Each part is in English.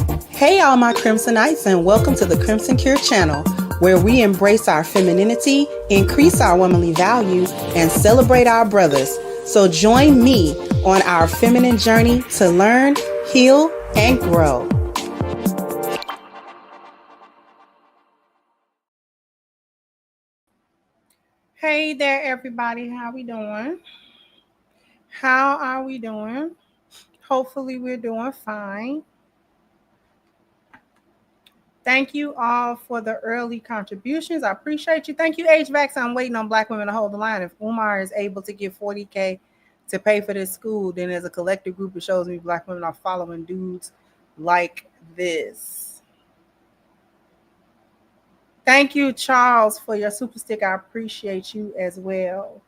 Hey, all my Crimsonites, and welcome to the Crimson Cure channel, where we embrace our femininity, increase our womanly value, and celebrate our brothers. So join me on our feminine journey to learn, heal, and grow. Hey there, everybody. How we doing? How are we doing? Hopefully we're doing fine. Thank you all for the early contributions. I appreciate you. Thank you, HVAC. I'm waiting on Black women to hold the line. If Umar is able to give $40K to pay for this school, then as a collective group, it shows me Black women are following dudes like this. Thank you, Charles, for your super stick. I appreciate you as well.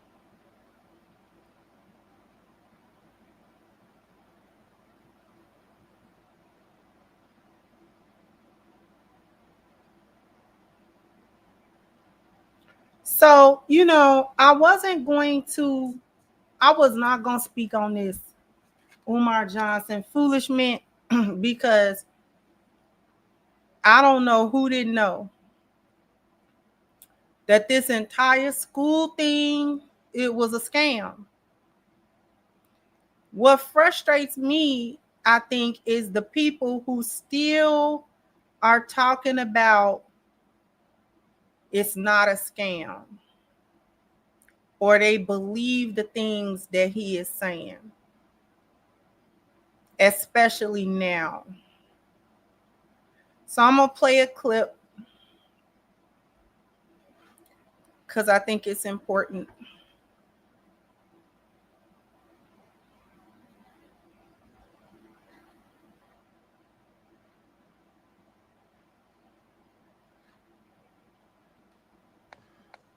So, I was not going to speak on this Umar Johnson foolishment because I don't know who didn't know that this entire school thing, it was a scam. What frustrates me, I think, is the people who still are talking about it's not a scam, or they believe the things that he is saying, especially now. So I'm going to play a clip because I think it's important.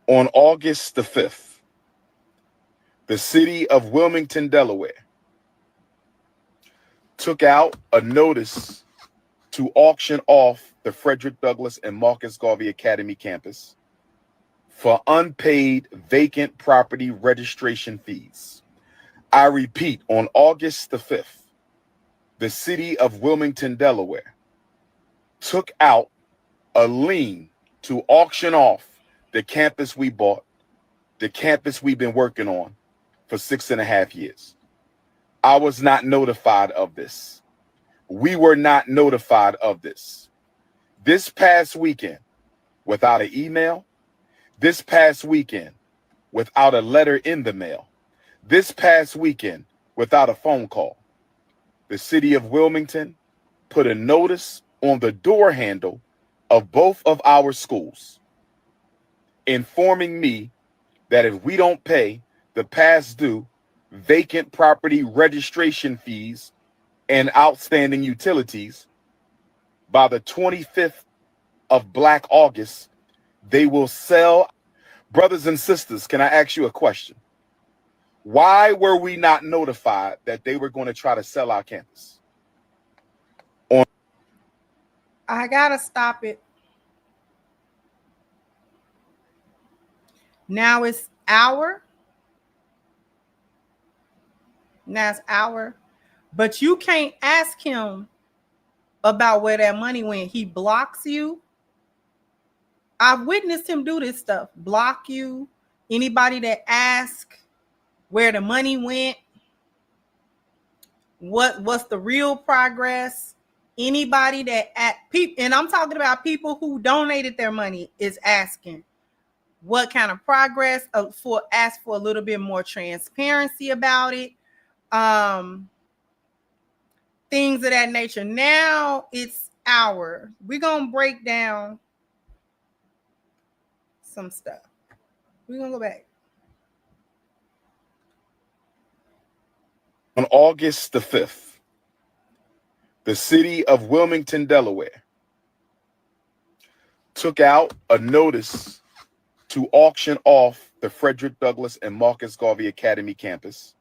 On August the 5th, the city of Wilmington, Delaware, took out a notice to auction off the Frederick Douglass and Marcus Garvey Academy campus for unpaid vacant property registration fees. I repeat, on August the 5th, the city of Wilmington, Delaware, took out a lien to auction off the campus we bought, the campus we've been working on for 6.5 years. I was not notified of this. We were not notified of this. This past weekend, without an email, this past weekend, without a letter in the mail, this past weekend, without a phone call, the city of Wilmington put a notice on the door handle of both of our schools, informing me that if we don't pay the past due vacant property registration fees and outstanding utilities by the 25th of Black August, they will sell. Brothers and sisters, can I ask you a question? Why were we not notified that they were going to try to sell our campus? I gotta stop it. Now it's our. But you can't ask him about where that money went. He blocks you. I've witnessed him do this stuff. Block you. Anybody that asks where the money went, what's the real progress, anybody that and I'm talking about people who donated their money, is asking what kind of progress, ask for a little bit more transparency about it, things of that nature. Now it's we're gonna break down some stuff. We're gonna go back. On August the 5th, the city of Wilmington, Delaware, took out a notice to auction off the Frederick Douglass and Marcus Garvey Academy campus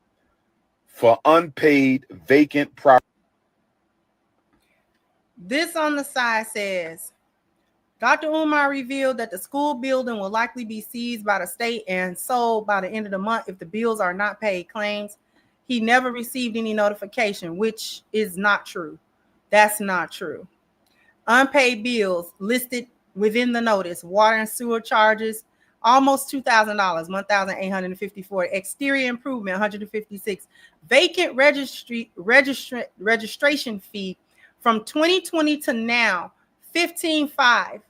for unpaid vacant property. This on the side says, Dr. Umar revealed that the school building will likely be seized by the state and sold by the end of the month if the bills are not paid. Claims he never received any notification, which is not true. That's not true. Unpaid bills listed within the notice. Water and sewer charges, almost $2,000, $1,854. Exterior improvement, $156. Vacant registration fee from 2020 to now, $15,500.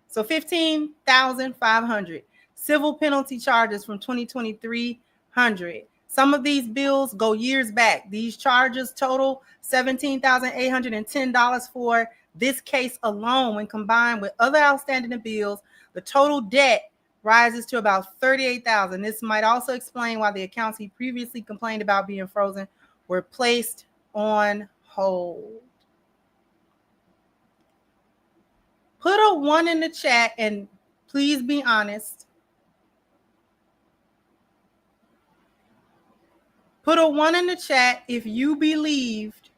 So $15,500. Civil penalty charges from 2023, $100. Some of these bills go years back. These charges total $17,810 for this case alone. When combined with other outstanding bills, the total debt rises to about $38,000. This might also explain why the accounts he previously complained about being frozen were placed on hold. Put a 1 in the chat and please be honest. Put a 1 in the chat if you believed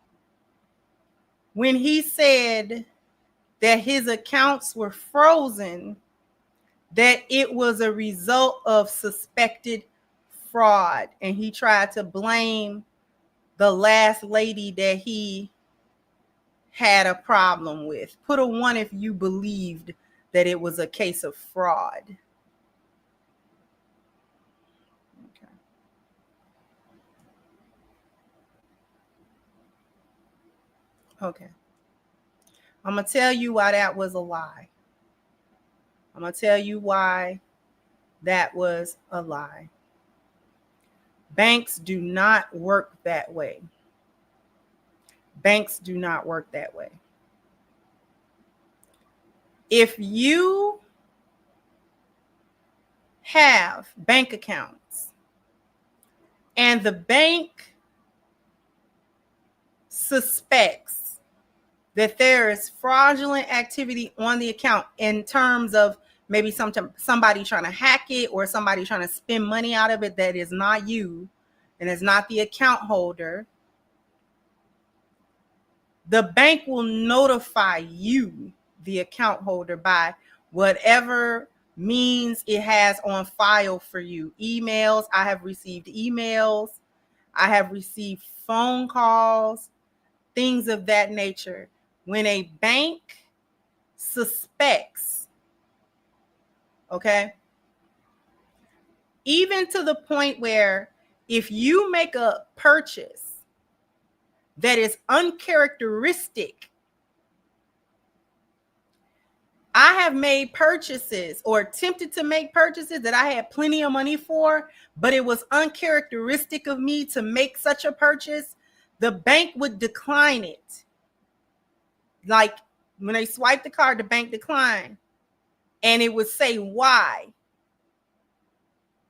when he said that his accounts were frozen, that it was a result of suspected fraud. And he tried to blame the last lady that he had a problem with. Put a 1 if you believed that it was a case of fraud. Okay. I'm going to tell you why that was a lie. I'm going to tell you why that was a lie. Banks do not work that way. Banks do not work that way. If you have bank accounts and the bank suspects that there is fraudulent activity on the account in terms of maybe somebody trying to hack it or somebody trying to spend money out of it that is not you and is not the account holder, the bank will notify you, the account holder, by whatever means it has on file for you. Emails, I have received emails, I have received phone calls, things of that nature. When a bank suspects, okay, even to the point where if you make a purchase that is uncharacteristic, I have made purchases or attempted to make purchases that I had plenty of money for, but it was uncharacteristic of me to make such a purchase. The bank would decline it. Like when they swipe the card, the bank declined, and it would say why.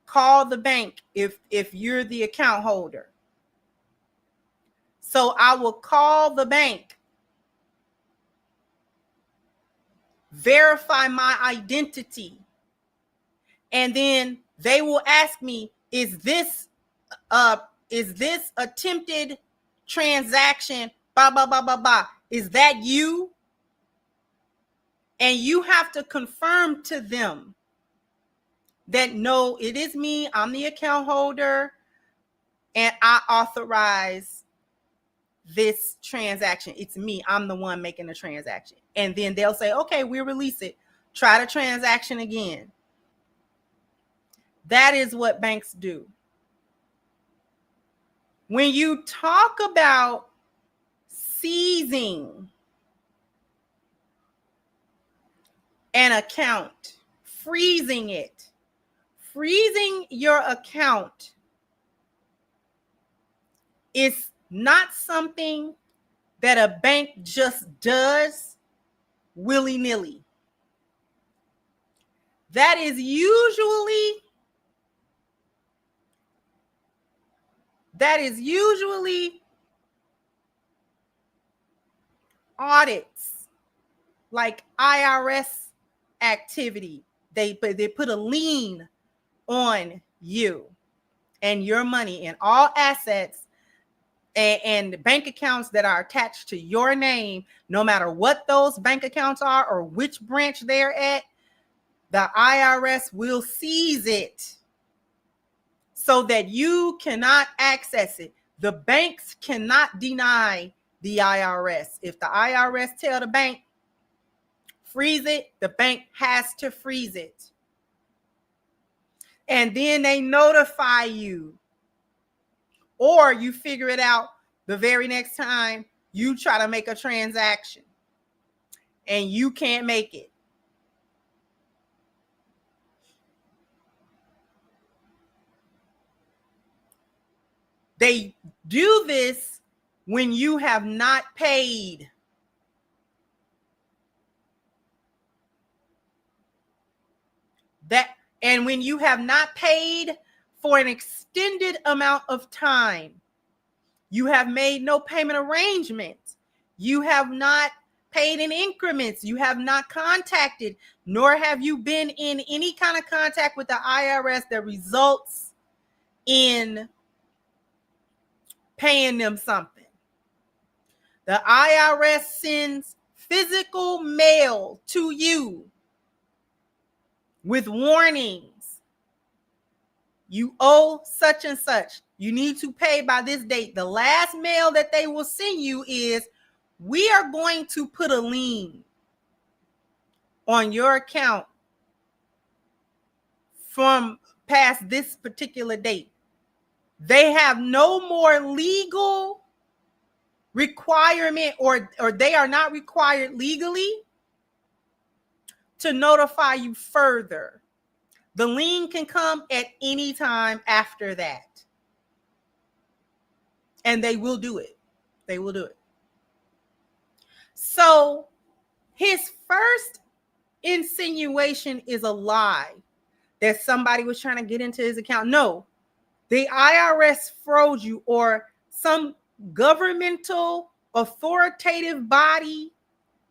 Call the bank if you're the account holder. So I will call the bank, verify my identity, and then they will ask me, is this attempted transaction, blah, blah, blah, blah, blah. Is that you? And you have to confirm to them that no, it is me. I'm the account holder and I authorize this transaction. It's me. I'm the one making the transaction. And then they'll say, okay, we'll release it. Try the transaction again. That is what banks do. When you talk about seizing an account, freezing it, freezing your account is not something that a bank just does willy-nilly. That is usually audits, like IRS activity. They put a lien on you and your money and all assets and bank accounts that are attached to your name, no matter what those bank accounts are or which branch they're at. The IRS will seize it so that you cannot access it. The banks cannot deny the IRS. If the IRS tell the bank, freeze it. The bank has to freeze it. And then they notify you. Or you figure it out the very next time you try to make a transaction and you can't make it. They do this when you have not paid. And when you have not paid for an extended amount of time, you have made no payment arrangements, you have not paid in increments, you have not contacted, nor have you been in any kind of contact with the IRS that results in paying them something. The IRS sends physical mail to you with warnings. You owe such and such. You need to pay by this date. The last mail that they will send you is, we are going to put a lien on your account from past this particular date. They have no more legal requirement, or they are not required legally to notify you further. The lien can come at any time after that. And they will do it. They will do it. So his first insinuation is a lie that somebody was trying to get into his account. No, the IRS froze you, or some governmental authoritative body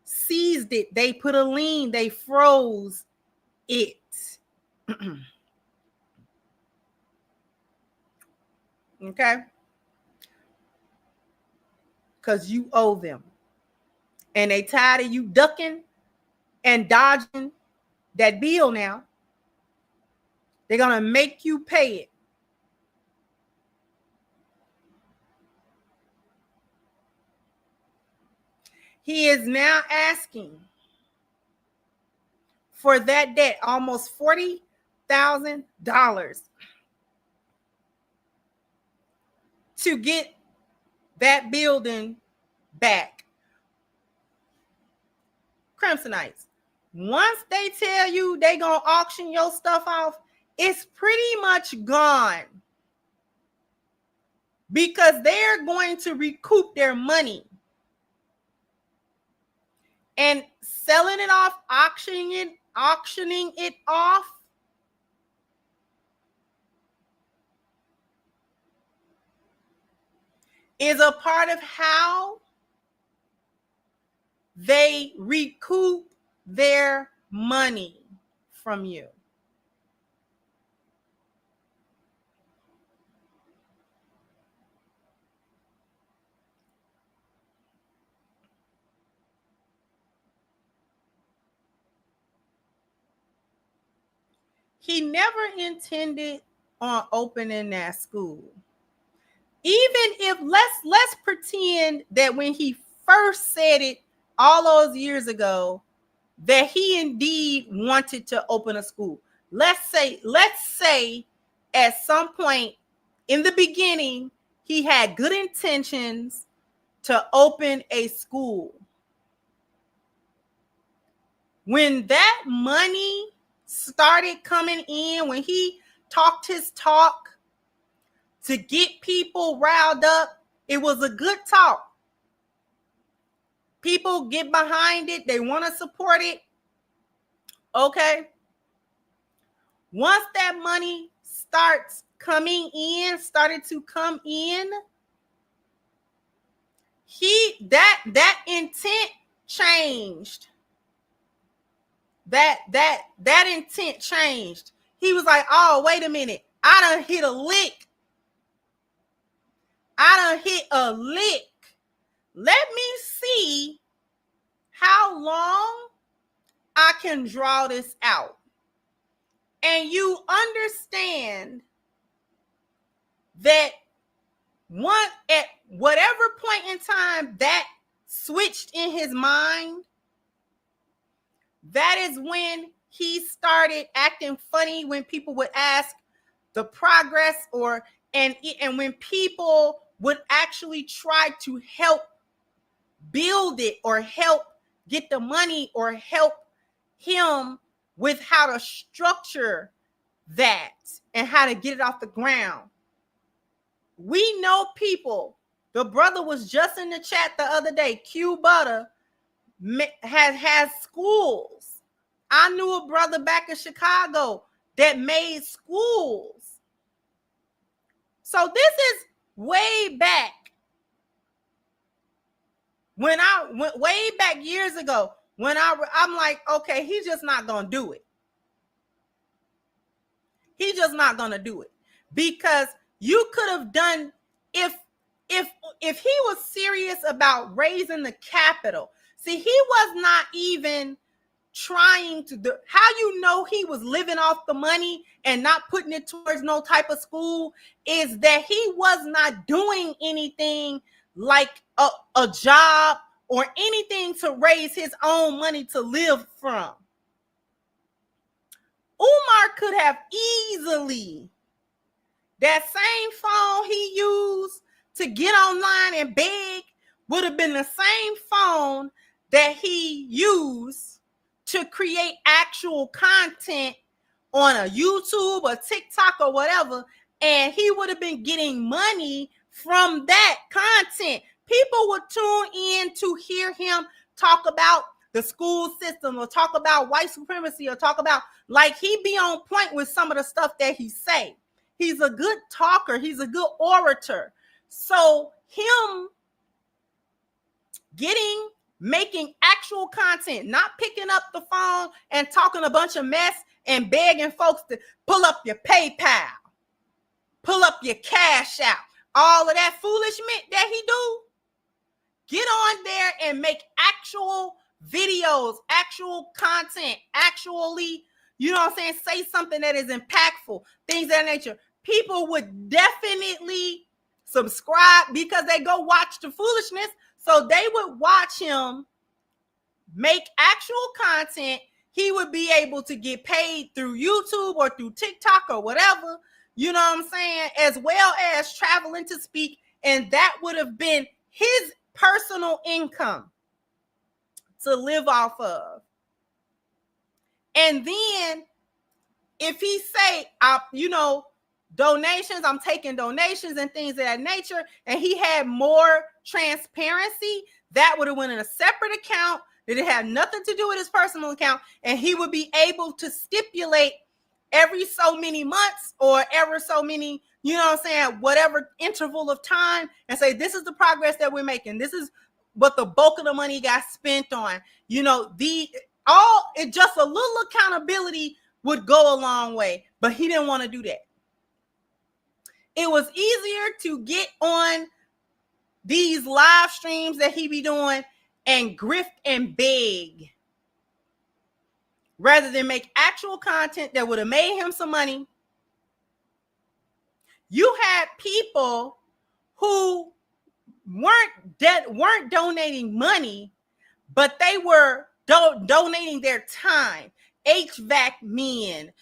seized it. They put a lien, they froze it. Okay? Because you owe them. And they tired of you ducking and dodging that bill now. They're going to make you pay it. He is now asking for that debt, almost $40,000, to get that building back. Crimsonites, once they tell you they gonna auction your stuff off, it's pretty much gone, because they're going to recoup their money. And selling it off, auctioning it off, is a part of how they recoup their money from you. He never intended on opening that school. Even if let's pretend that when he first said it all those years ago, that he indeed wanted to open a school. Let's say at some point in the beginning, he had good intentions to open a school. When that money started coming in, when he talked his talk to get people riled up, it was a good talk. People get behind it. They want to support it. Okay. Once that money started to come in, that intent changed. That intent changed. He was like, oh, wait a minute. I done hit a lick. Let me see how long I can draw this out. And you understand that at whatever point in time that switched in his mind, That is when he started acting funny when people would ask the progress and when people would actually try to help build it or help get the money or help him with how to structure that and how to get it off the ground. We know people. The brother was just in the chat the other day. Q Butter has schools. I knew a brother back in Chicago that made schools. So this is way back. When I went way back years ago, when I'm like, okay, he's just not gonna do it. He's just not gonna do it, because you could have done if he was serious about raising the capital. See, he was not even trying to do. How you know he was living off the money and not putting it towards no type of school is that he was not doing anything like a job or anything to raise his own money to live from. Umar could have easily, that same phone he used to get online and beg would have been the same phone that he used to create actual content on a YouTube or TikTok or whatever, and he would have been getting money from that content. People would tune in to hear him talk about the school system or talk about white supremacy or talk about, like, he be on point with some of the stuff that he say. He's a good talker. He's a good orator. So him making actual content, not picking up the phone and talking a bunch of mess and begging folks to pull up your PayPal, pull up your Cash App, all of that foolishness that he do. Get on there and make actual videos, actual content, actually, you know what I'm saying, say something that is impactful, things of that nature. People would definitely subscribe because they go watch the foolishness. So they would watch him make actual content. He would be able to get paid through YouTube or through TikTok or whatever, you know what I'm saying, as well as traveling to speak. And that would have been his personal income to live off of. And then if he say, donations, I'm taking donations and things of that nature, and he had more transparency, that would have went in a separate account that it had nothing to do with his personal account, and he would be able to stipulate every so many months or ever so many, you know what I'm saying, whatever interval of time, and say, this is the progress that we're making. This is what the bulk of the money got spent on. Just a little accountability would go a long way, but he didn't want to do that. It was easier to get on these live streams that he be doing and grift and beg rather than make actual content that would have made him some money. You had people who weren't donating money, but they were donating their time. HVAC men,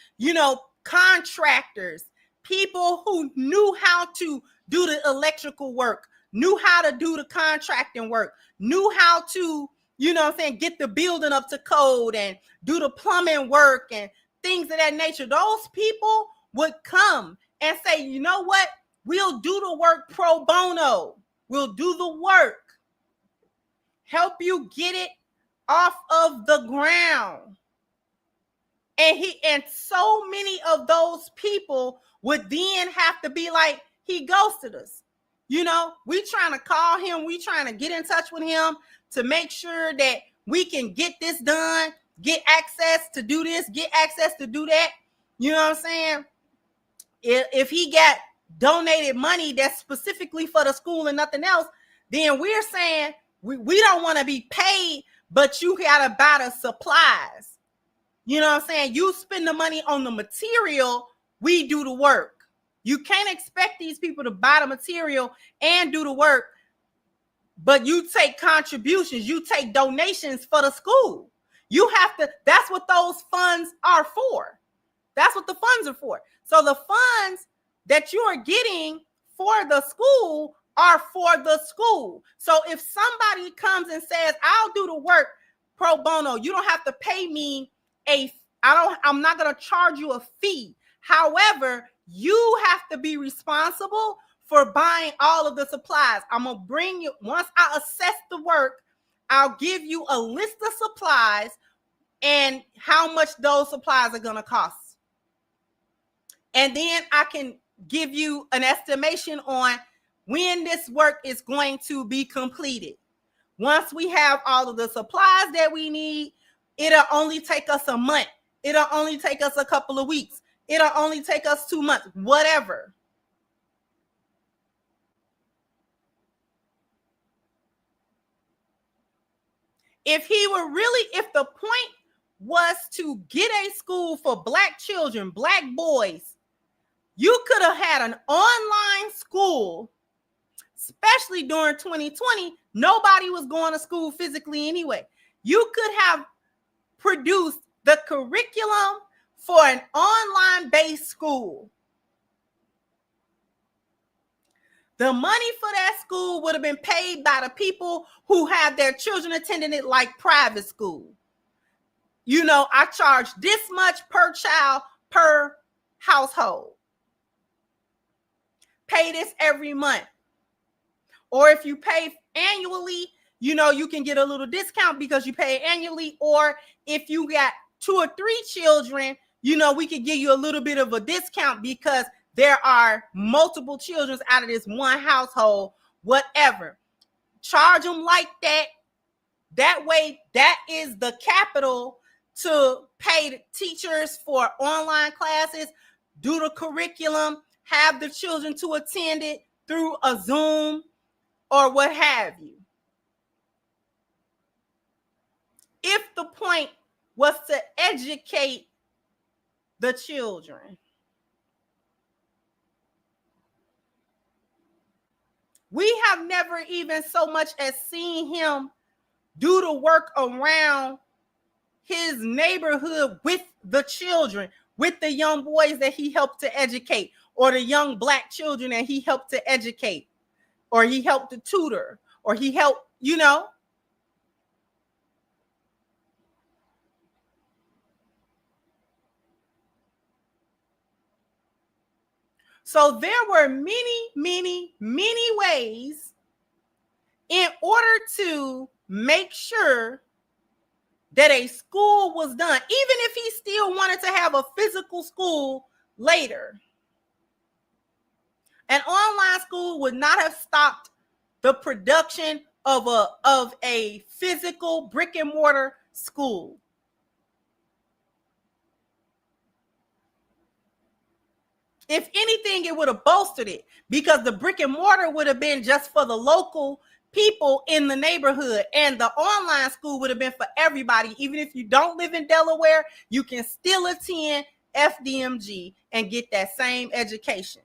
contractors, people who knew how to do the electrical work, knew how to do the contracting work, knew how to, get the building up to code and do the plumbing work and things of that nature. Those people would come and say, you know what? We'll do the work pro bono. We'll do the work. Help you get it off of the ground. And so many of those people would then have to be like, he ghosted us. We trying to call him. We trying to get in touch with him to make sure that we can get this done, get access to do this, get access to do that. You know what I'm saying? If he got donated money that's specifically for the school and nothing else, then we're saying we don't want to be paid, but you got to buy the supplies. You know what I'm saying? You spend the money on the material, we do the work. You can't expect these people to buy the material and do the work, but you take contributions, you take donations for the school. You have to, that's what those funds are for. That's what the funds are for. So the funds that you are getting for the school are for the school. So if somebody comes and says, I'll do the work pro bono, you don't have to pay me I'm not going to charge you a fee. However, you have to be responsible for buying all of the supplies. I'm going to bring you, once I assess the work, I'll give you a list of supplies and how much those supplies are going to cost. And then I can give you an estimation on when this work is going to be completed. Once we have all of the supplies that we need, it'll only take us a month. It'll only take us a couple of weeks. It'll only take us 2 months, whatever. If the point was to get a school for Black children, Black boys, you could have had an online school, especially during 2020. Nobody was going to school physically anyway. You could have produced the curriculum for an online-based school. The money for that school would have been paid by the people who have their children attending it like private school. You know, I charge this much per child per household. Pay this every month. Or if you pay annually, you know, you can get a little discount because you pay annually. Or if you got 2 or 3 children, you know, we could give you a little bit of a discount because there are multiple children out of this one household, whatever. Charge them like that. That way, that is the capital to pay the teachers for online classes, do the curriculum, have the children to attend it through a Zoom or what have you. If the point was to educate the children, we have never even so much as seen him do the work around his neighborhood with the children, with the young boys that he helped to educate, or the young Black children that he helped to educate, or he helped to tutor, or he helped, you know. So there were many ways in order to make sure that a school was done, even if he still wanted to have a physical school later. An online school would not have stopped the production of a physical brick and mortar school. If anything, it would have bolstered it because the brick and mortar would have been just for the local people in the neighborhood, and the online school would have been for everybody. Even if you don't live in Delaware, you can still attend FDMG and get that same education.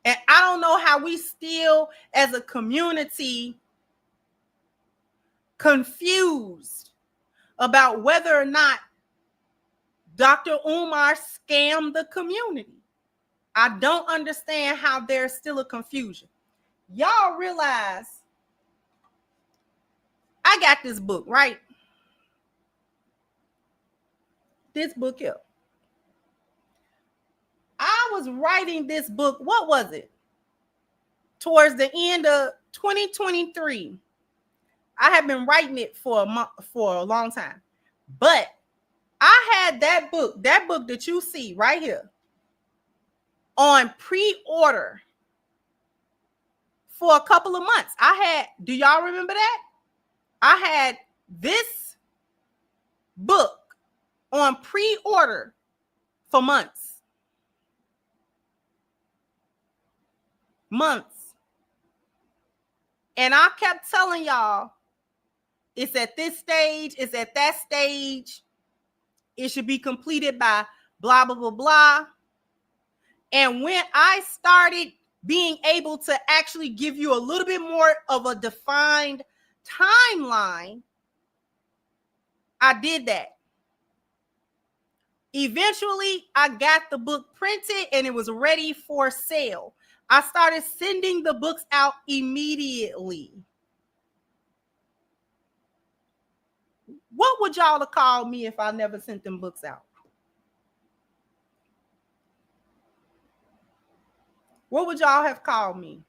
And I don't know how we still, as a community, confused about whether or not Dr. Umar scammed the community. I don't understand how there's still a confusion. Y'all realize I got this book, right? This book here. I was writing this book, what was it? Towards the end of 2023. I have been writing it for a long time. But I had that book that you see right here, on pre-order for a couple of months. Do y'all remember that? I had this book on pre-order for months. And I kept telling y'all, it's at this stage, it's at that stage. It should be completed by blah, blah, blah, blah. And when I started being able to actually give you a little bit more of a defined timeline, I did that. Eventually, I got the book printed and it was ready for sale. I started sending the books out immediately. What would y'all have called me if I never sent them books out? What would y'all have called me?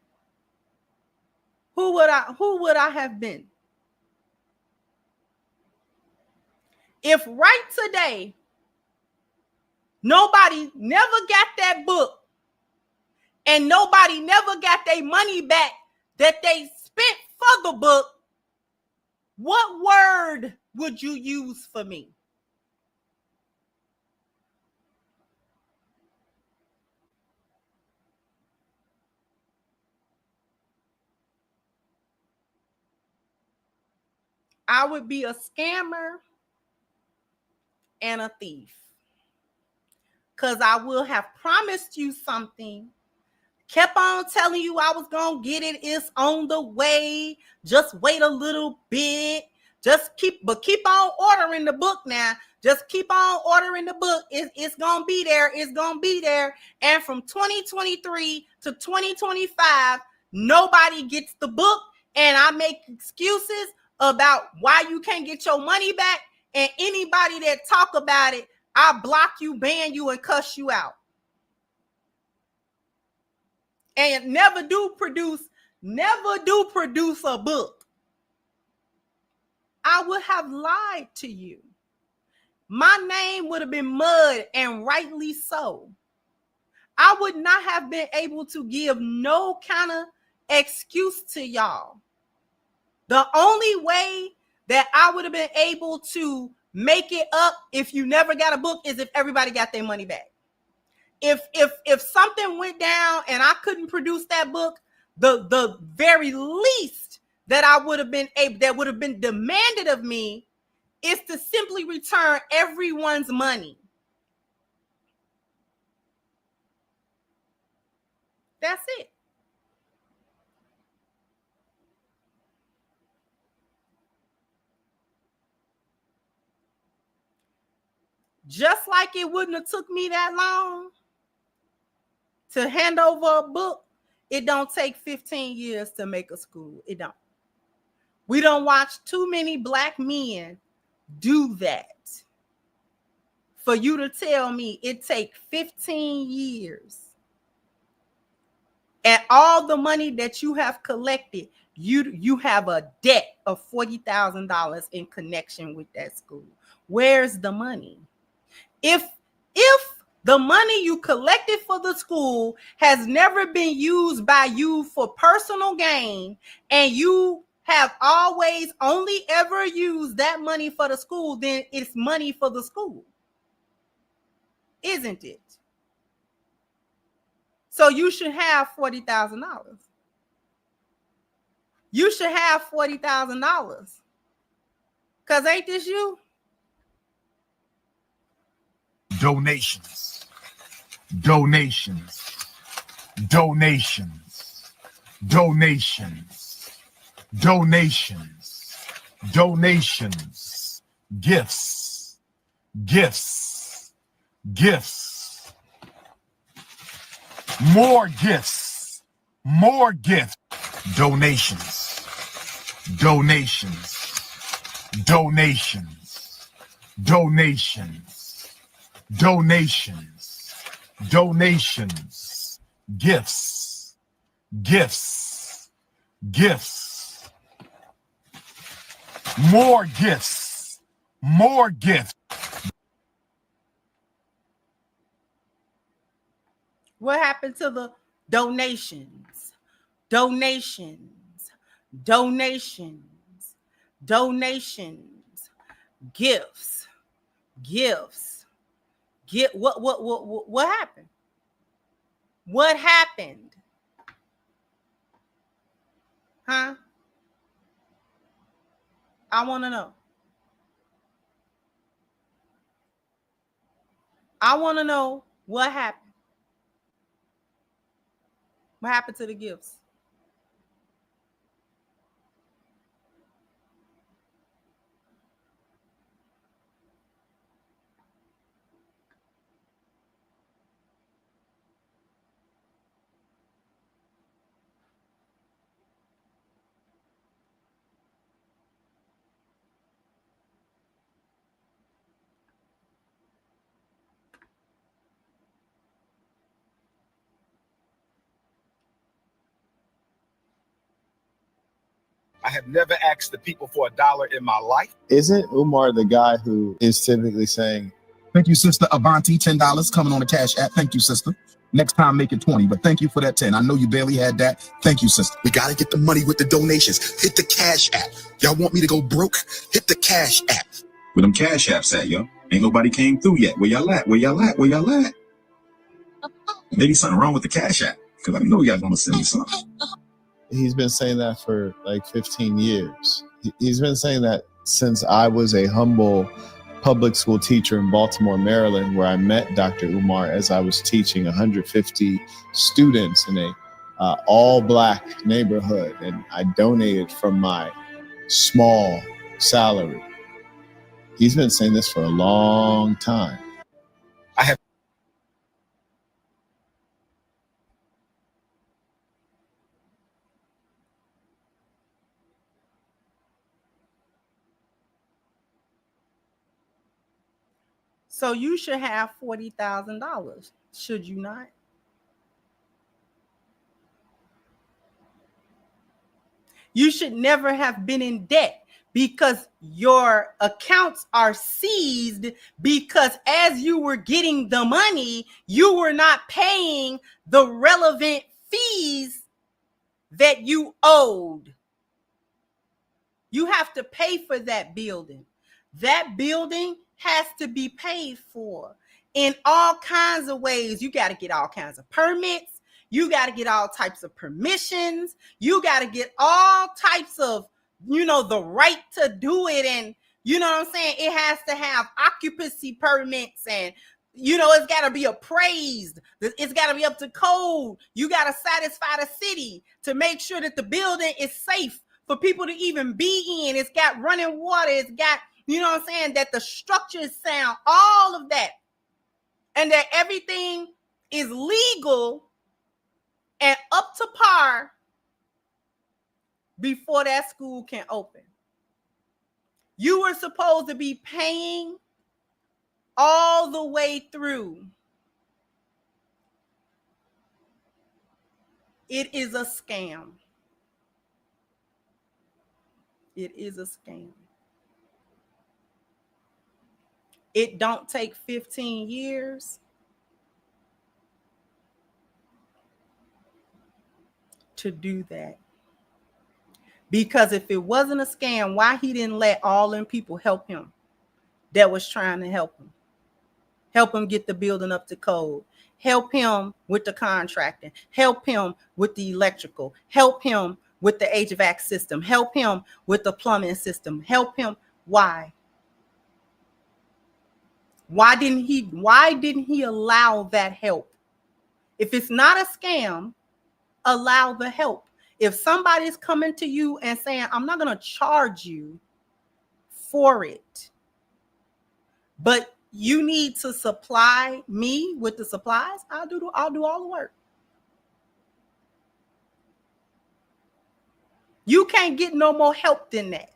Who would I have been? If right today, nobody never got that book and nobody never got their money back that they spent for the book, what word would you use for me? I would be a scammer and a thief. Because I will have promised you something, kept on telling you I was going to get it. It's on the way. Just wait a little bit. Keep on ordering the book now. Just keep on ordering the book. It's going to be there. It's going to be there. And from 2023 to 2025, nobody gets the book. And I make excuses about why you can't get your money back. And anybody that talk about it, I block you, ban you, and cuss you out. And never do produce a book. I would have lied to you. My name would have been mud, and rightly so. I would not have been able to give no kind of excuse to y'all. The only way that I would have been able to make it up if you never got a book is if everybody got their money back. If something went down and I couldn't produce that book, the very least that I would have been able, that would have been demanded of me, is to simply return everyone's money. That's it. Just like it wouldn't have took me that long to hand over a book, it don't take 15 years to make a school. It don't. We don't watch too many black men do that. For you to tell me it take 15 years and all the money that you have collected, you have a debt of $40,000 in connection with that school. Where's the money? If the money you collected for the school has never been used by you for personal gain, and you have always only ever used that money for the school, then it's money for the school, isn't it? So you should have $40,000. You should have $40,000. Because ain't this you? Donations, donations, donations, donations, donations, donations, gifts, gifts, gifts, more gifts, more gifts, donations, donations, donations, donations, donations, donations, gifts, gifts, gifts, more gifts, more gifts. What happened to the donations? Donations, donations, donations, gifts, gifts. What happened? What happened? Huh? I want to know. I want to know what happened. What happened to the gifts? I have never asked the people for $1 in my life. Isn't Umar the guy who is typically saying, Thank you, sister. Avanti, $10 coming on the Cash App. Thank you, sister. Next time, make it 20, but thank you for that 10. I know you barely had that. Thank you, sister. We gotta get the money with the donations. Hit the Cash App. Y'all want me to go broke? Hit the Cash App. Where them Cash Apps at, yo? Ain't nobody came through yet. Where y'all at? Where y'all at? Where y'all at? Maybe something wrong with the Cash App, because I know y'all gonna send me something. he's been saying that for like 15 years. He's been saying that since I was a humble public school teacher in Baltimore, Maryland, where I met Dr. Umar as I was teaching 150 students in a all-Black neighborhood, and I donated from my small salary. He's been saying this for a long time. I have. So you should have $40,000, should you not? You should never have been in debt because your accounts are seized because as you were getting the money, you were not paying the relevant fees that you owed. You have to pay for that building. That building has to be paid for in all kinds of ways. You got to get all kinds of permits. You got to get all types of permissions. You got to get all types of, the right to do it. And you know what I'm saying? It has to have occupancy permits and, it's got to be appraised. It's got to be up to code. You got to satisfy the city to make sure that the building is safe for people to even be in. It's got running water. It's got, that the structure is sound, all of that. And that everything is legal and up to par before that school can open. You were supposed to be paying all the way through. It is a scam. It is a scam. It don't take 15 years to do that. Because if it wasn't a scam, why he didn't let all them people help him that was trying to help him? Help him get the building up to code. Help him with the contracting. Help him with the electrical. Help him with the HVAC system. Help him with the plumbing system. Help him. Why? Why didn't he allow that help? If it's not a scam, allow the help. If somebody's coming to you and saying, I'm not going to charge you for it, but you need to supply me with the supplies, I'll do all the work. You can't get no more help than that.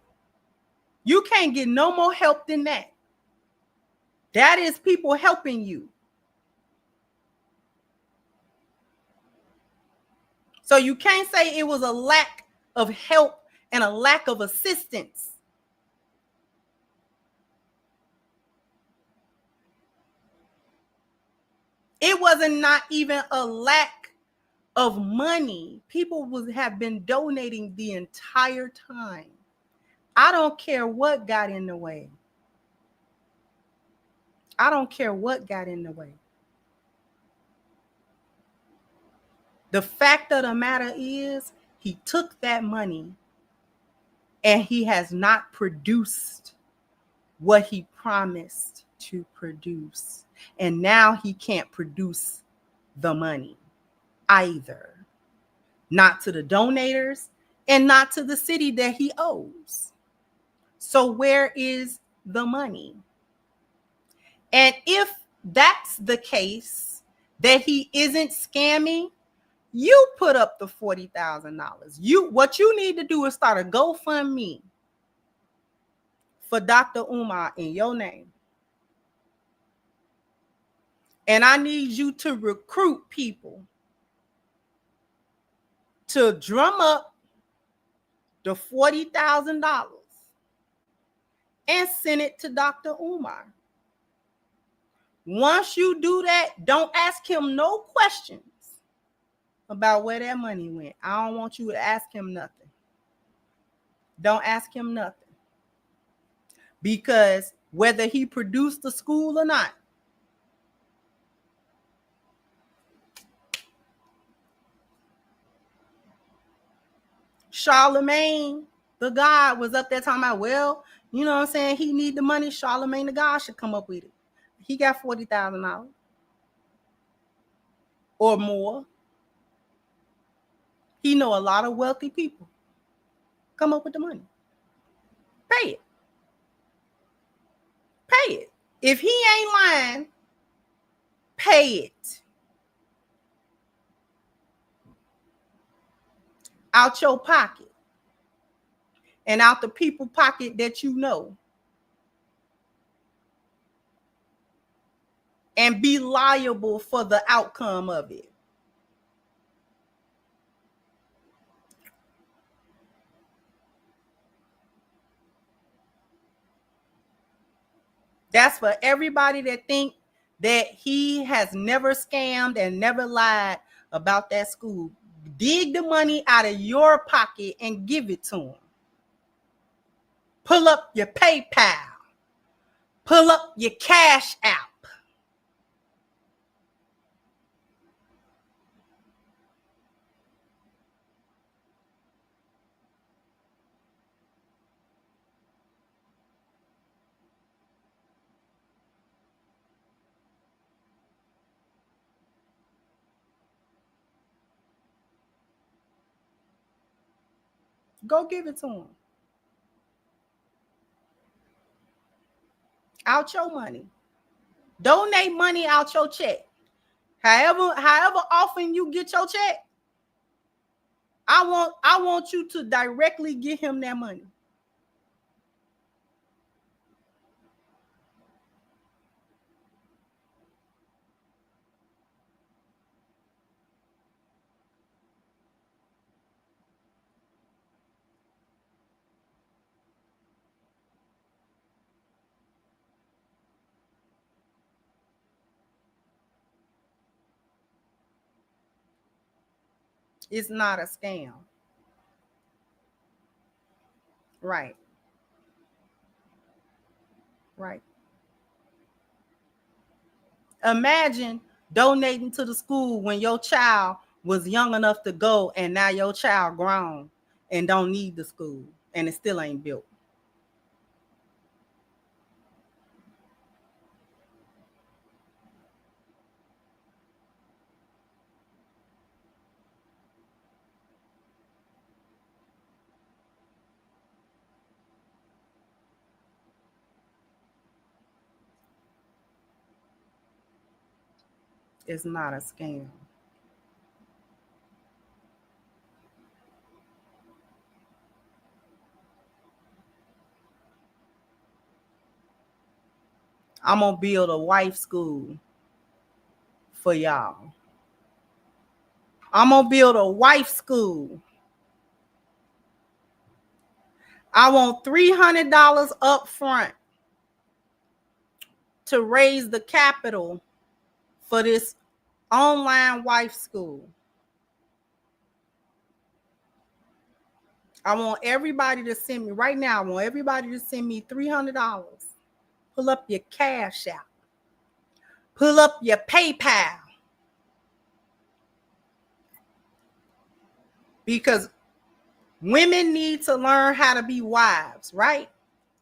You can't get no more help than that. That is people helping you. So you can't say it was a lack of help and a lack of assistance. It wasn't not even a lack of money. People have been donating the entire time. I don't care what got in the way. I don't care what got in the way. The fact of the matter is, he took that money and he has not produced what he promised to produce. And now he can't produce the money either. Not to the donators and not to the city that he owes. So where is the money? And if that's the case, that he isn't scamming, you put up the $40,000. What you need to do is start a GoFundMe for Dr. Umar in your name. And I need you to recruit people to drum up the $40,000 and send it to Dr. Umar. Once you do that, don't ask him no questions about where that money went. I don't want you to ask him nothing. Don't ask him nothing. Because whether he produced the school or not, Charlemagne, the God, was up there talking about, well, you know what I'm saying? He need the money. Charlemagne, the God, should come up with it. He got $40,000 or more. He know a lot of wealthy people. Come up with the money. Pay it. Pay it. If he ain't lying, pay it. Out your pocket. And out the people pocket that you know. And be liable for the outcome of it. That's for everybody that think that he has never scammed and never lied about that school. Dig the money out of your pocket and give it to him. Pull up your PayPal. Pull up your Cash App. Go give it to him. Out your money. Donate money out your check. However often you get your check, I want you to directly give him that money. It's not a scam. Right. Right. Imagine donating to the school when your child was young enough to go and now your child grown and don't need the school and it still ain't built. It's not a scam. I'm gonna build a wife school for y'all. I'm gonna build a wife school. I want $300 up front to raise the capital for this online wife school. I want everybody to send me right now. I want everybody to send me $300. Pull up your Cash App. Pull up your PayPal. Because women need to learn how to be wives, right?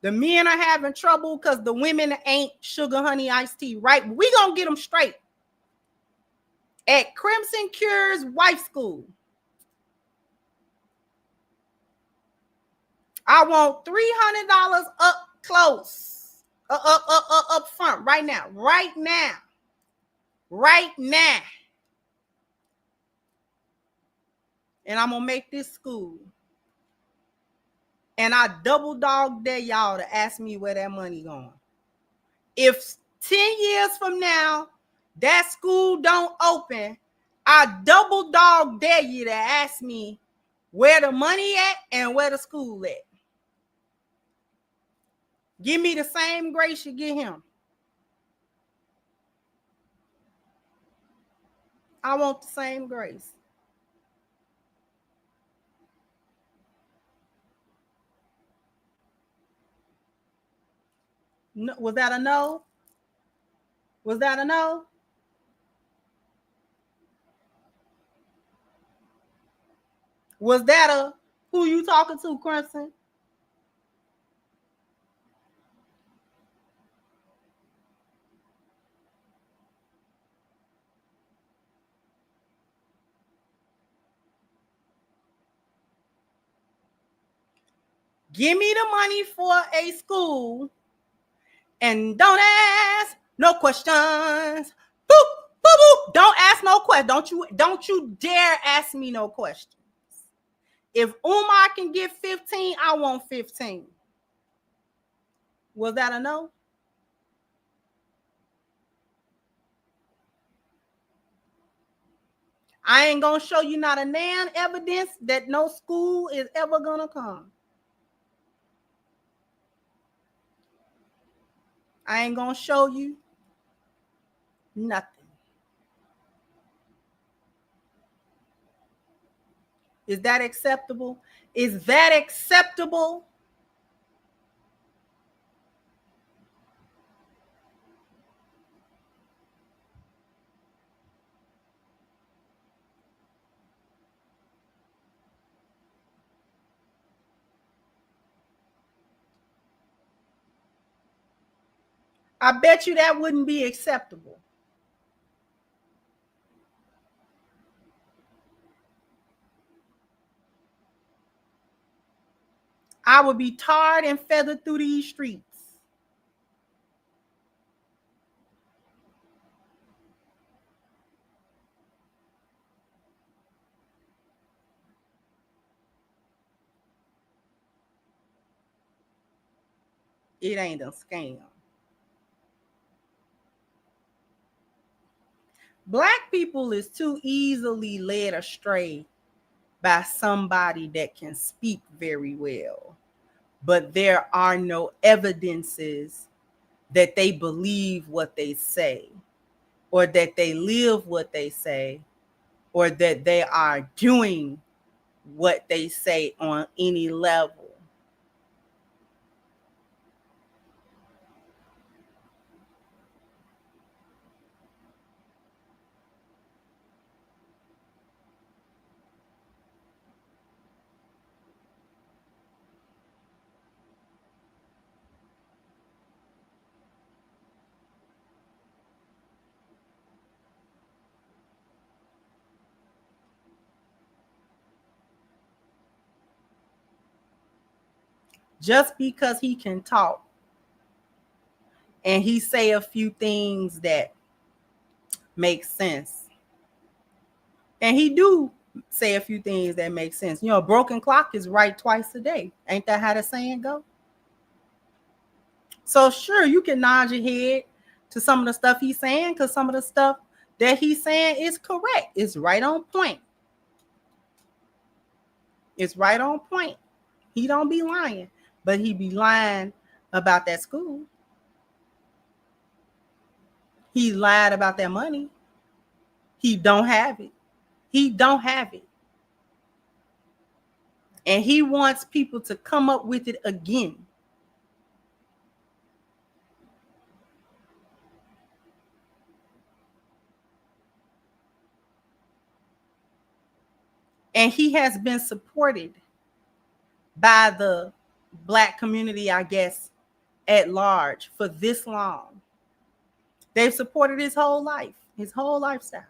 The men are having trouble because the women ain't sugar honey iced tea, right? We gonna get them straight. At Crimson Cure's wife school, I want $300 up close, up front, right now, right now, right now. And I'm gonna make this school. And I double dog dare y'all to ask me where that money going. If 10 years from now that school don't open, I double dog dare you to ask me where the money at and where the school at. Give me the same grace you give him. I want the same grace. No, was that a no? Was that a no? Was that a who you talking to, Crimson? Give me the money for a school and don't ask no questions. Boop, boop, boop. Don't ask no questions. Don't you dare ask me no questions. If Umar can get 15, I want 15. Was that a no? I ain't gonna show you not a nan evidence that no school is ever gonna come. I ain't gonna show you nothing. Is that acceptable? Is that acceptable? I bet you that wouldn't be acceptable. I would be tarred and feathered through these streets. It ain't a scam. Black people is too easily led astray by somebody that can speak very well, but there are no evidences that they believe what they say, or that they live what they say, or that they are doing what they say on any level. Just because he can talk and he say a few things that make sense, and he do say a few things that make sense. You know, a broken clock is right twice a day. Ain't that how the saying go? So sure, you can nod your head to some of the stuff he's saying, because some of the stuff that he's saying is correct. It's right on point. It's right on point. He don't be lying, but he be lying about that school. He lied about that money. He don't have it. He don't have it. And he wants people to come up with it again. And he has been supported by the Black community, I guess, at large for this long. They've supported his whole life, his whole lifestyle,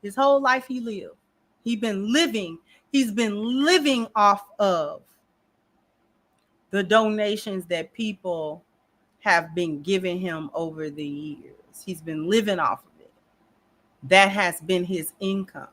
his whole life he lived. He's been living off of the donations that people have been giving him over the years. He's been living off of it. That has been his income.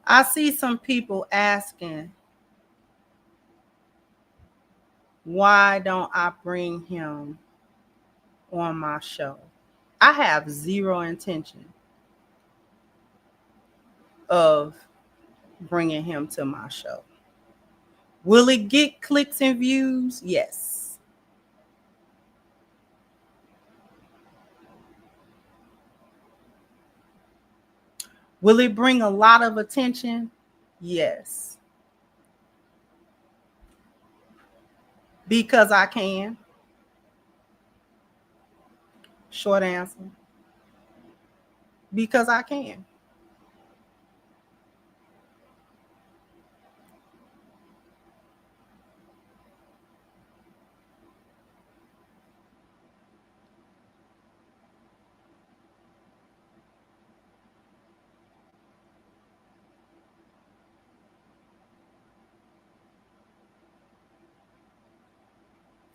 I see some people asking, why don't I bring him on my show? I have zero intention of bringing him to my show. Will it get clicks and views? Yes. Will it bring a lot of attention? Yes. Because I can. Short answer. Because I can.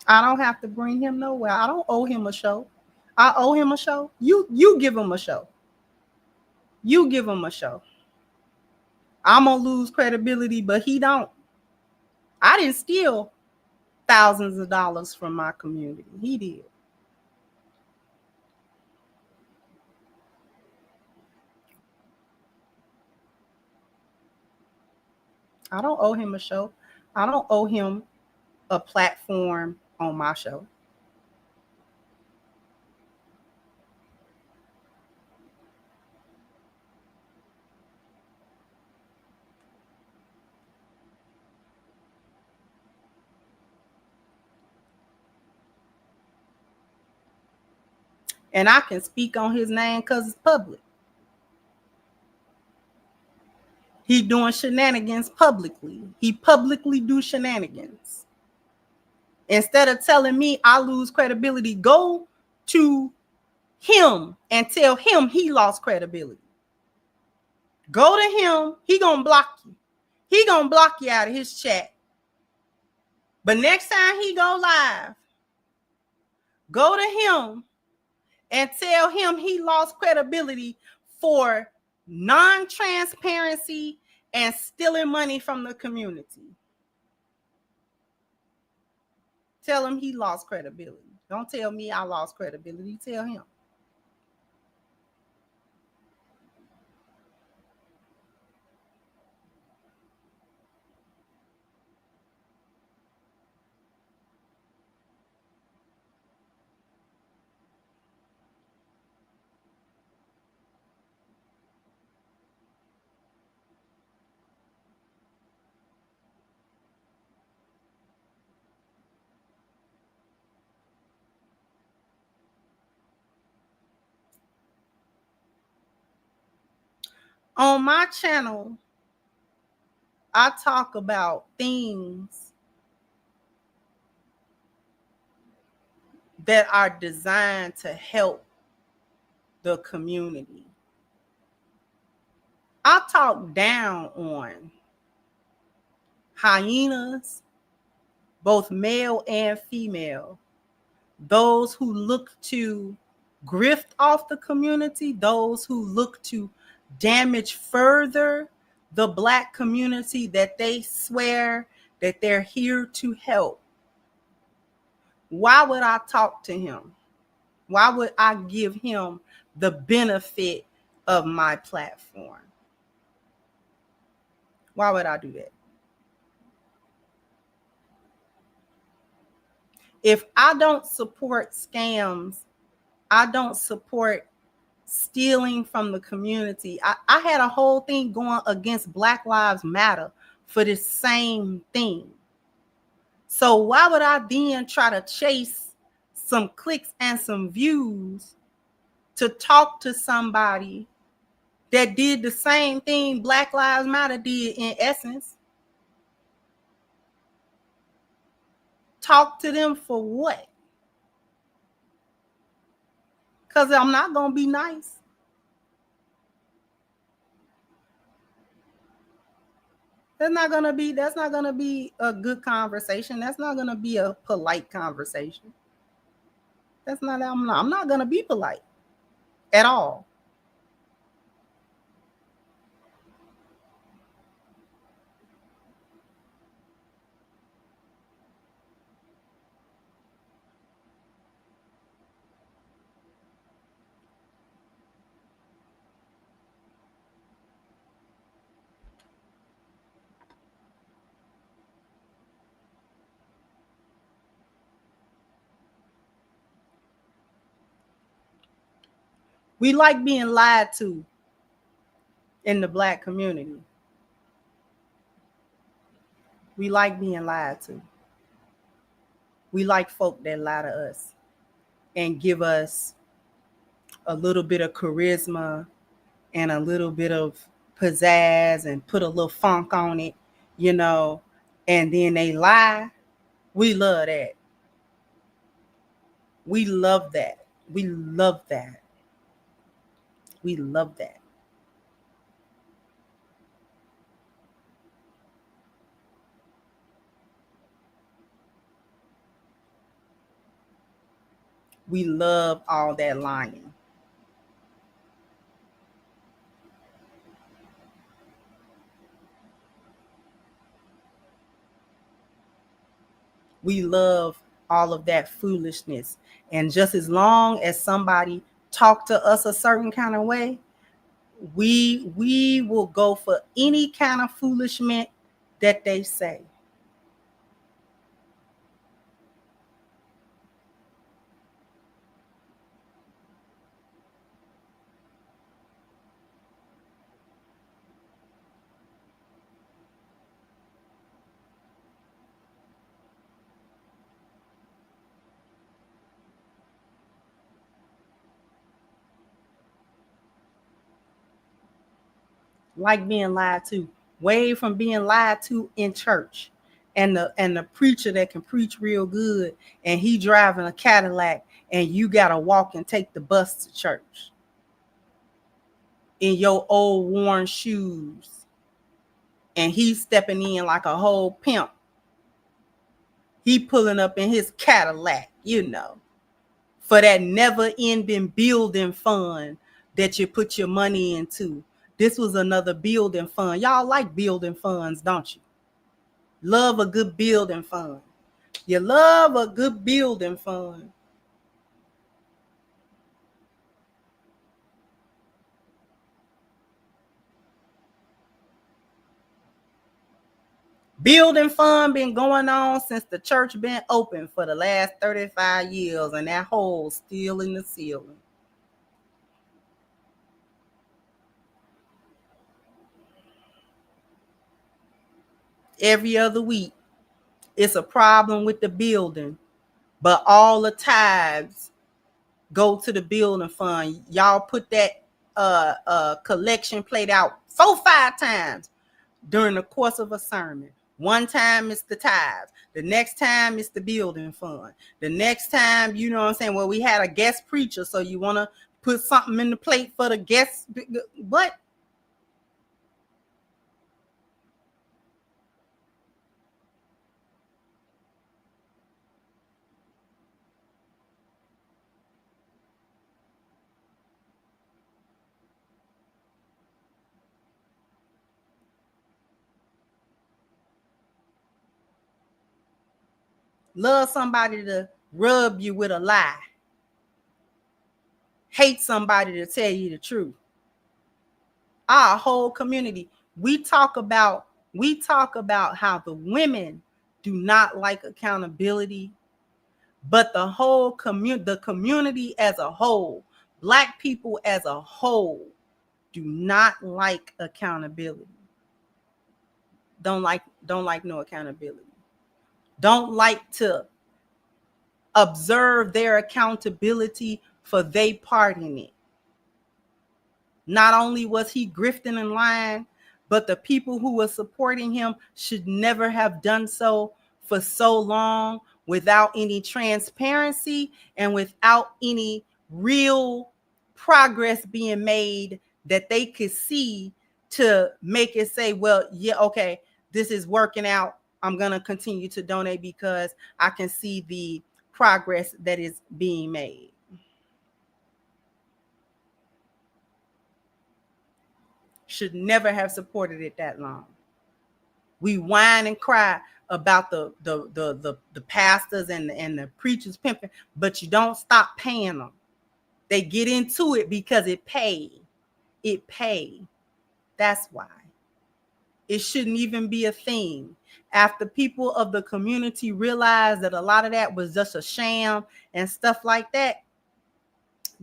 I don't have to bring him nowhere. I don't owe him a show. I owe him a show. You give him a show. You give him a show. I'm gonna lose credibility, but he don't. I didn't steal thousands of dollars from my community. He did. I don't owe him a show. I don't owe him a platform on my show. And I can speak on his name because it's public. He doing shenanigans publicly. He publicly do shenanigans. Instead of telling me I lose credibility, go to him and tell him he lost credibility. Go to him. He gonna block you. He gonna block you out of his chat. But next time he go live, go to him and tell him he lost credibility for non-transparency and stealing money from the community. Tell him he lost credibility. Don't tell me I lost credibility. Tell him. On my channel, I talk about things that are designed to help the community. I talk down on hyenas, both male and female, those who look to grift off the community, those who look to damage further the Black community that they swear that they're here to help. Why would I talk to him? Why would I give him the benefit of my platform. Why would I do that? If I don't support scams, I don't support stealing from the community. I had a whole thing going against Black Lives Matter for this same thing. So why would I then try to chase some clicks and some views to talk to somebody that did the same thing Black Lives Matter did in essence? Talk to them for what? Because I'm not going to be nice. That's not gonna be a good conversation. That's not gonna be a polite conversation. I'm not gonna be polite at all. We like being lied to in the Black community. We like being lied to. We like folk that lie to us and give us a little bit of charisma and a little bit of pizzazz and put a little funk on it, you know, and then they lie. We love that. We love that. We love that. We love that. We love all that lying. We love all of that foolishness. And just as long as somebody talk to us a certain kind of way, we will go for any kind of foolishment that they say. Like being lied to, way from being lied to in church, and the preacher that can preach real good, and he driving a Cadillac, and you gotta walk and take the bus to church in your old worn shoes, and he's stepping in like a whole pimp. He pulling up in his Cadillac, you know, for that never-ending building fund that you put your money into. This was another building fund. Y'all like building funds, don't you? Love a good building fund. You love a good building fund. Building fund been going on since the church been open for the last 35 years, and that hole still in the ceiling. Every other week, it's a problem with the building, but all the tithes go to the building fund. Y'all put that collection plate out 4-5 times during the course of a sermon. One time it's the tithes. The next time it's the building fund. The next time, you know what I'm saying? Well, we had a guest preacher, so you want to put something in the plate for the guest. What? Love somebody to rub you with a lie. Hate somebody to tell you the truth. Our whole community. We talk about how the women do not like accountability, but the whole community as a whole, Black people as a whole, do not like accountability. Don't like no accountability. Don't like to observe their accountability for their part in it. Not only was he grifting and lying, but the people who were supporting him should never have done so for so long without any transparency and without any real progress being made that they could see to make it say, well, yeah, okay, this is working out. I'm going to continue to donate because I can see the progress that is being made. Should never have supported it that long. We whine and cry about the pastors and the preachers pimping, but you don't stop paying them. They get into it because it pay. It pay. That's why. It shouldn't even be a thing. After people of the community realized that a lot of that was just a sham and stuff like that,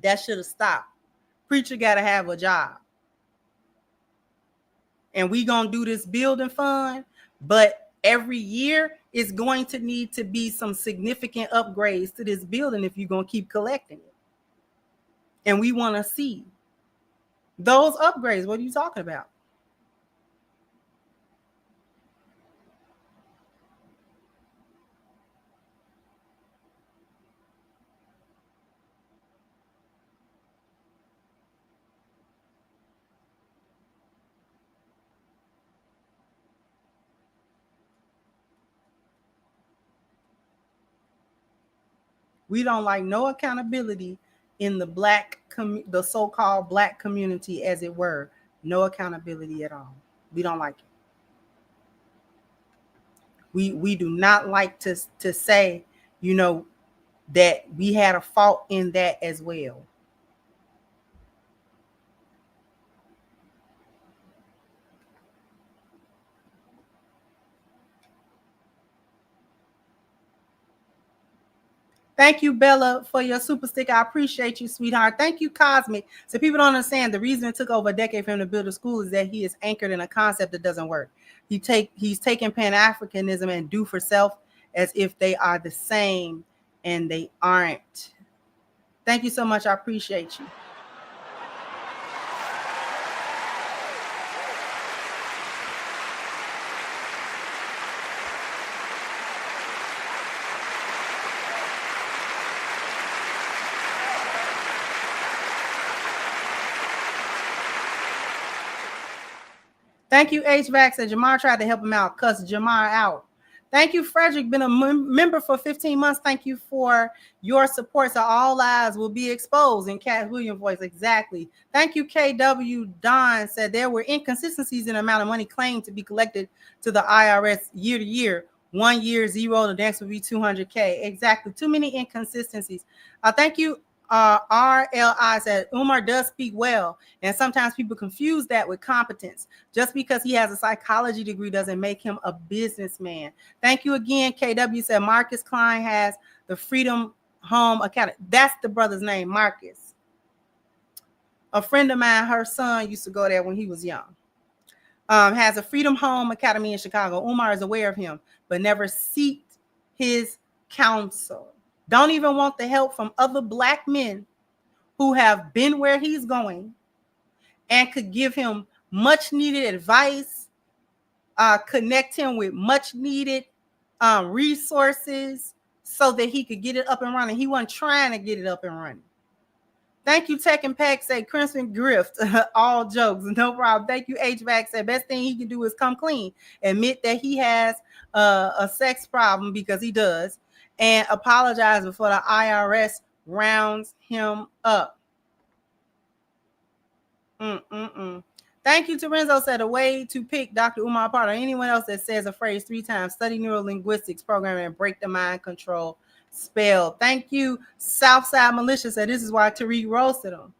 that should have stopped. Preacher got to have a job. And we going to do this building fund, but every year it's going to need to be some significant upgrades to this building if you're going to keep collecting it. And we want to see those upgrades. What are you talking about? We don't like no accountability in the the so-called Black community, as it were. No accountability at all. We don't like it. We do not like to say, you know, that we had a fault in that as well. Thank you, Bella, for your super sticker. I appreciate you, sweetheart. Thank you, Cosmic. So people don't understand, the reason it took over a decade for him to build a school is that he is anchored in a concept that doesn't work. He's taking Pan-Africanism and do for self as if they are the same, and they aren't. Thank you so much. I appreciate you. Thank you, HVAC. Said Jamar tried to help him out. Cuss Jamar out. Thank you, Frederick. Been a member for 15 months. Thank you for your support. So all lies will be exposed in Cat Williams' voice. Exactly. Thank you, KW. Don said there were inconsistencies in the amount of money claimed to be collected to the IRS year to year. 1 year, zero. The next would be 200K. Exactly. Too many inconsistencies. Thank you. RLI said Umar does speak well, and sometimes people confuse that with competence. Just because he has a psychology degree doesn't make him a businessman. Thank you again. KW said Marcus Klein has the Freedom Home Academy. That's the brother's name, Marcus. A friend of mine, her son used to go there when he was young. Has a Freedom Home Academy in Chicago. Umar is aware of him, but never sought his counsel. Don't even want the help from other Black men who have been where he's going and could give him much needed advice, connect him with much needed resources so that he could get it up and running. He wasn't trying to get it up and running. Thank you, Tech and Pack. Say Crimson Grift. All jokes, no problem. Thank you, HVAC. Said best thing he can do is come clean, admit that he has a sex problem, because he does, and apologize before the IRS rounds him up. Thank you to Renzo. Said a way to pick Dr. Umar apart, or anyone else that says a phrase 3 times. Study neurolinguistics programming and break the mind control spell. Thank you. Southside Militia said this is why Tariq roasted him.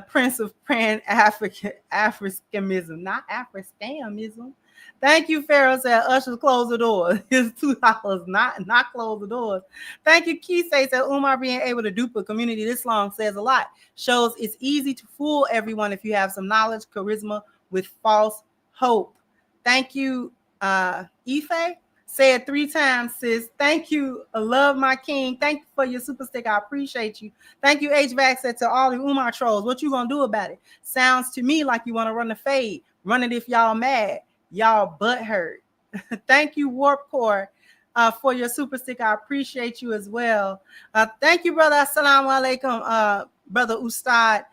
Prince of Africanism, not Africanism. Thank you, Pharaoh said, ushers close the door. It's $2, not close the doors. Thank you, Kise said, Umar being able to dupe a community this long says a lot. Shows it's easy to fool everyone if you have some knowledge, charisma with false hope. Thank you, Ife. Said 3 times, sis. Thank you. I love my king. Thank you for your super stick. I appreciate you. Thank you, HVAC said to all the Umar trolls. What you gonna do about it? Sounds to me like you want to run the fade. Run it if y'all mad. Y'all butt hurt. Thank you, Warp Core, for your super stick. I appreciate you as well. Thank you, brother. Assalamu alaikum, brother Ustad.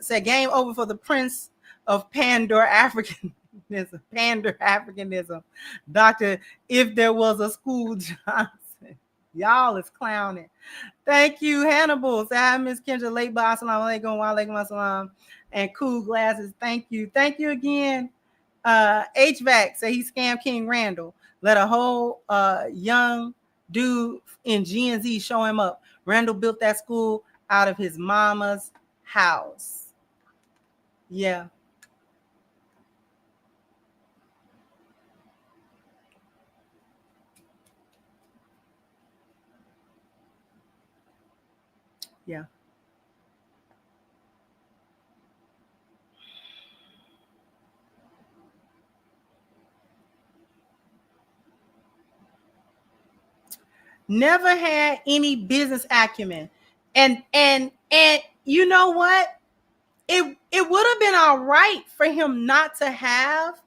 Said game over for the Prince of Africanism. Doctor, if there was a school Johnson. Y'all is clowning. Thank you, Hannibal. Say hi, Miss Kendra. Late by assalamu alaikum, wa alaikum assalam. And cool glasses. Thank you. Thank you again. HVAC say he scammed King Randall. Let a whole young dude in Gen Z show him up. Randall built that school out of his mama's house. Yeah. Yeah. Never had any business acumen. And you know what? It would have been all right for him not to have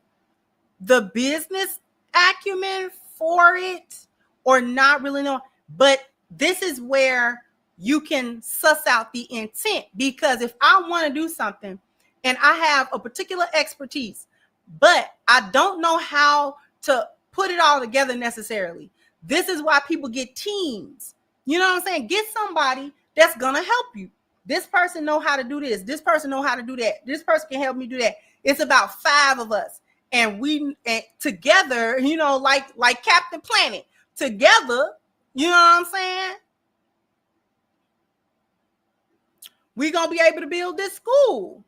the business acumen for it or not really know. But this is where you can suss out the intent, because if I want to do something and I have a particular expertise, but I don't know how to put it all together necessarily. This is why people get teams. You know what I'm saying? Get somebody that's going to help you. This person know how to do this. This person know how to do that. This person can help me do that. It's about 5 of us. And we together, you know, like Captain Planet, together, you know what I'm saying? We're going to be able to build this school.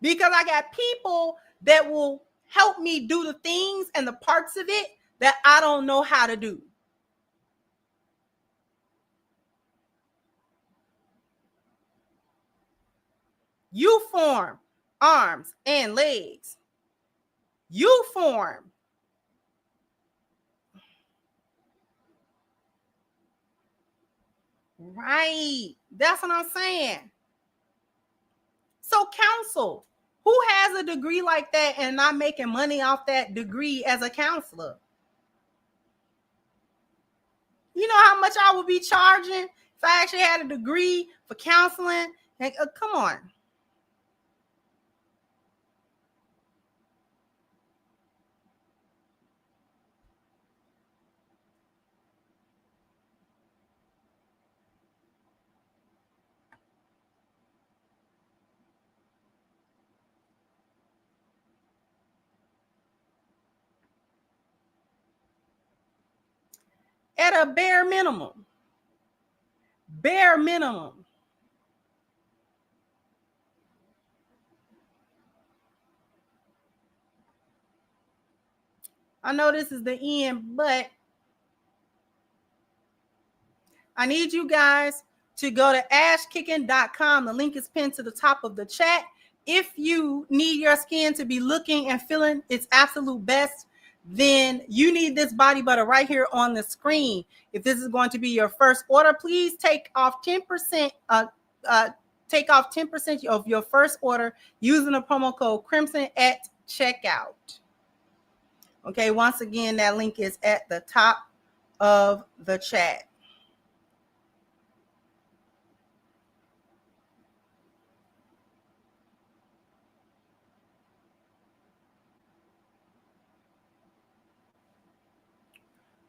Because I got people that will help me do the things and the parts of it that I don't know how to do. You form arms and legs. You form. Right. That's what I'm saying. So counsel. Who has a degree like that and not making money off that degree as a counselor? You know how much I would be charging if I actually had a degree for counseling? Like, come on. At a bare minimum. Bare minimum. I know this is the end, but I need you guys to go to ashkicking.com. The link is pinned to the top of the chat. If you need your skin to be looking and feeling its absolute best, then you need this body butter right here on the screen. If this is going to be your first order, please take off 10%. Take off 10% of your first order using the promo code Crimson at checkout. Okay, once again, that link is at the top of the chat.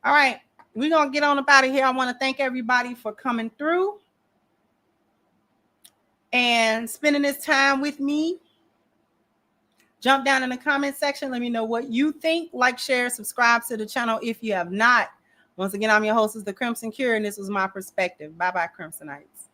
All right, we're going to get on up out of here. I want to thank everybody for coming through and spending this time with me. Jump down in the comment section. Let me know what you think. Like, share, subscribe to the channel if you have not. Once again, I'm your hostess, The Crimson Cure, and this was my perspective. Bye-bye, Crimsonites.